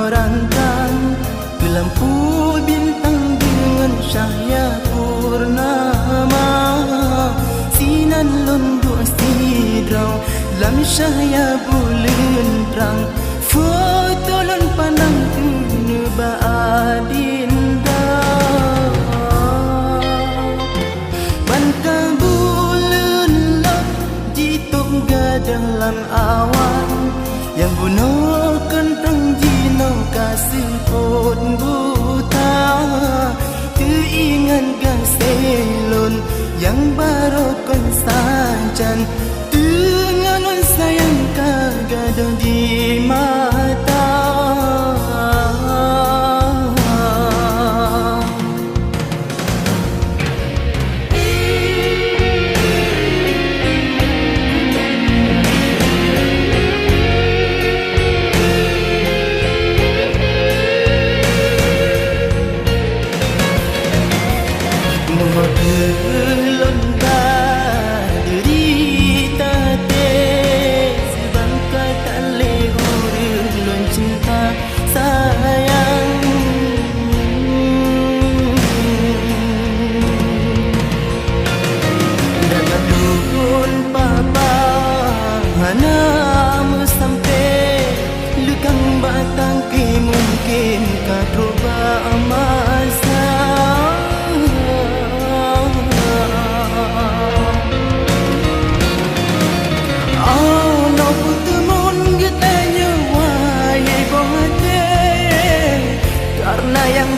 terangkan ke lampu bintang dengan cahaya purnama. Sinan lunduk sidrau lam cahaya bulan terang. Foto lon pandang tuneba adinda. Banta bulan lap jituk dalam awan yang bunuh kentang jinau kasih pot buta. Teringat gang selon yang baru kon sajan. Dengan sayang kagado di mata. Mungkin kadroba masa. Oh no putemun getanya wahai bohate karena yang